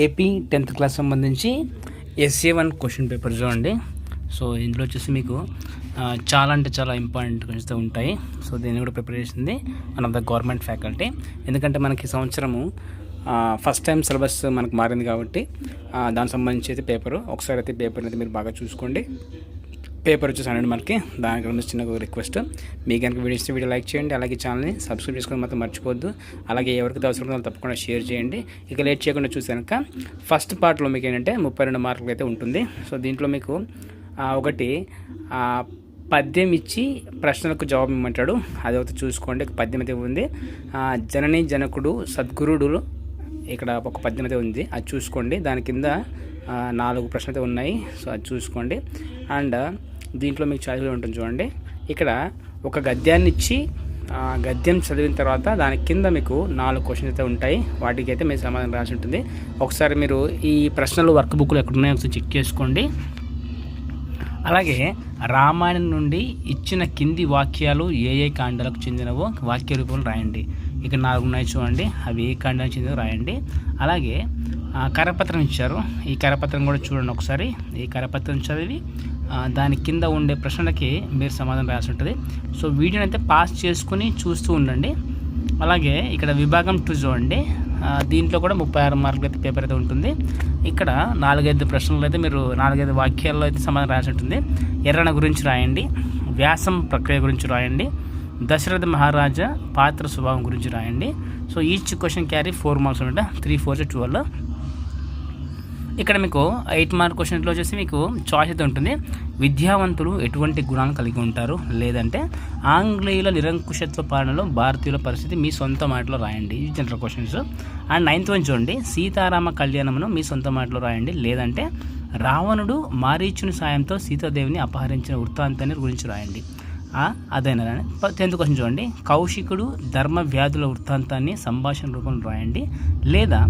AP 10th class సంబంధించి SA1 question paper చూడండి. So ఇందులో వచ్చేసి మీకు చాలా అంటే చాలా ఇంపార్టెంట్ క్వశ్చన్స్ ఉంటాయి. సో దీన్ని కూడా ప్రిపేర్ చేసింది one of the government faculty. ఎందుకంటే మనకి సంవత్సరము ఫస్ట్ టైం సిలబస్ మనకు మారింది కాబట్టి దానికి సంబంధించి అయితే పేపరు ఒకసారి అయితే పేపర్ అయితే మీరు బాగా చూసుకోండి. పేపర్ వచ్చేసి అనండి మనకి. దాని గురించి చిన్న రిక్వెస్ట్, మీకు కనుక వీడియో ఇస్తే వీడియో లైక్ చేయండి, అలాగే ఛానల్ని సబ్స్క్రైబ్ చేసుకొని మాత్రం మర్చిపోవద్దు. అలాగే ఎవరికి అవసరం ఉందో తప్పకుండా షేర్ చేయండి. ఇక లేట్ చేయకుండా చూసాక ఫస్ట్ పార్ట్లో మీకు ఏంటంటే 32 మార్కులు అయితే ఉంటుంది. సో దీంట్లో మీకు ఒకటి పద్యం ఇచ్చి ప్రశ్నలకు జవాబు ఇవ్వమంటాడు, అది ఒకటి చూసుకోండి. పద్యం అయితే ఉంది. జనని జనకుడు సద్గురుడు, ఇక్కడ ఒక పద్యం అయితే ఉంది, అది చూసుకోండి. దాని కింద 4 ప్రశ్నలు అయితే ఉన్నాయి. సో అది చూసుకోండి. అండ్ దీంట్లో మీకు చాయిస్లో ఉంటుంది చూడండి. ఇక్కడ ఒక గద్యాన్ని ఇచ్చి గద్యం చదివిన తర్వాత దాని కింద మీకు 4 క్వశ్చన్స్ అయితే ఉంటాయి. వాటికి అయితే మీరు సమాధానం రాసి ఉంటుంది. ఒకసారి మీరు ఈ ప్రశ్నలు వర్క్ బుక్లు ఎక్కడున్నాయో ఒకసారి చెక్ చేసుకోండి. అలాగే రామాయణం నుండి ఇచ్చిన కింది వాక్యాలు ఏ కాండాలకు చెందినవో వాక్య రూపంలో రాయండి. ఇక్కడ 4 ఉన్నాయి చూడండి, అవి ఏ కాండానికి చెందినవో రాయండి. అలాగే కరపత్రం ఇచ్చారు, ఈ కరపత్రం కూడా చూడండి ఒకసారి. ఈ కరపత్రం చదివి దాని కింద ఉండే ప్రశ్నలకి మీరు సమాధానం రాసి ఉంటుంది. సో వీడియోని అయితే పాస్ చేసుకుని చూస్తూ ఉండండి. అలాగే ఇక్కడ విభాగం 2 చూడండి, దీంట్లో కూడా 36 మార్కులు అయితే పేపర్ అయితే ఉంటుంది. ఇక్కడ 4-5 ప్రశ్నలు అయితే మీరు 4-5 వాక్యాల్లో అయితే సమాధానం రాసి ఉంటుంది. ఎర్రన గురించి రాయండి, వ్యాసం ప్రక్రియ గురించి రాయండి, దశరథ మహారాజా పాత్ర స్వభావం గురించి రాయండి. So each question carry 4 marks అనమాట. 3 4 12. ఇక్కడ మీకు 8 మార్క్ క్వశ్చన్లో వచ్చేసి మీకు చాయిస్ అయితే ఉంటుంది. విద్యావంతులు ఎటువంటి గుణాలు కలిగి ఉంటారు, లేదంటే ఆంగ్లేయుల నిరంకుశత్వ పాలనలో భారతీయుల పరిస్థితి మీ సొంత మాటలో రాయండి. ఇది general questions. And 9th one చూడండి, సీతారామ కళ్యాణమును మీ సొంత మాటలో రాయండి, లేదంటే రావణుడు మారీచుని సాయంతో సీతాదేవిని అపహరించిన వృత్తాంతాన్ని గురించి రాయండి. అదైనా 10th క్వశ్చన్ చూడండి, కౌశికుడు ధర్మ వ్యాధుల వృత్తాంతాన్ని సంభాషణ రూపంలో రాయండి, లేదా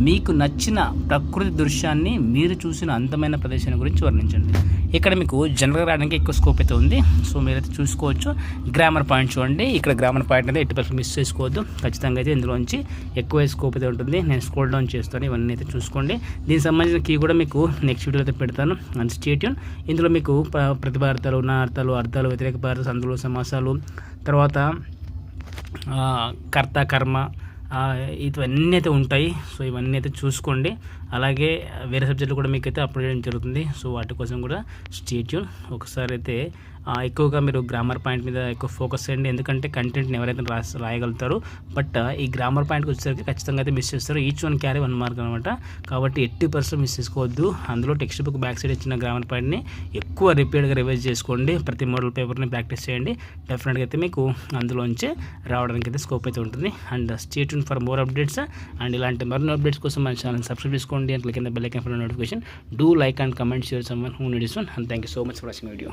మీకు నచ్చిన ప్రకృతి దృశ్యాన్ని మీరు చూసిన అందమైన ప్రదేశాన్ని గురించి వర్ణించండి. ఇక్కడ మీకు జనరల్గా రాయడానికి ఎక్కువ స్కోప్ అయితే ఉంది. సో మీరైతే చూసుకోవచ్చు. గ్రామర్ పాయింట్ చూడండి, ఇక్కడ గ్రామర్ పాయింట్ అయితే 80% మిస్ చేసుకోవద్దు. ఖచ్చితంగా అయితే ఇందులోంచి ఎక్కువ స్కోప్ అయితే ఉంటుంది. నేను స్క్రోల్ డౌన్ చేస్తాను, ఇవన్నీ అయితే చూసుకోండి. దీనికి సంబంధించిన కీ కూడా మీకు నెక్స్ట్ వీడియో అయితే పెడతాను. And stay tune. ఇందులో మీకు ప్రతిభార్థాలు, ఉనార్థాలు, అర్థాలు, వ్యతిరేక భారత సందులు, సమాసాలు, తర్వాత కర్త కర్మ, ఇవన్నీ అయితే ఉంటాయి. సో ఇవన్నీ అయితే చూసుకోండి. అలాగే వేరే సబ్జెక్టులు కూడా మీకు అయితే అప్లోడ్ చేయడం జరుగుతుంది. సో వాటి కోసం కూడా స్టే ట్యూన్. ఒకసారి అయితే ఎక్కువగా మీరు గ్రామర్ పాయింట్ మీద ఎక్కువ ఫోకస్ చేయండి. ఎందుకంటే కంటెంట్ని ఎవరైతే రాయగలుగుతారో, బట్ ఈ గ్రామర్ పాయింట్కి వచ్చేసరికి ఖచ్చితంగా అయితే మిస్ చేస్తారు. ఈచ్ వన్ క్యారీ 1 మార్క్ అనమాట. కాబట్టి 80% మిస్ చేసుకోవద్దు. అందులో టెక్స్ట్ బుక్ బ్యాక్ సైడ్ ఇచ్చిన గ్రామర్ పాయింట్ని ఎక్కువ రిపీట్గా రివైజ్ చేసుకోండి. ప్రతి మోడల్ పేపర్ని ప్రాక్టీస్ చేయండి. డెఫినెట్గా అయితే మీకు అందులోంచి రావడానికి అయితే స్కోప్ అయితే ఉంటుంది. And stay tune for more updates. And ఇలాంటి మరిన్ని అప్డేట్స్ కోసం మన ఛానల్ సబ్స్క్రైబ్ చేసుకోండి. And click on the bell icon for notification. Do like and comment, share someone who needs one. And thank you so much for watching the video.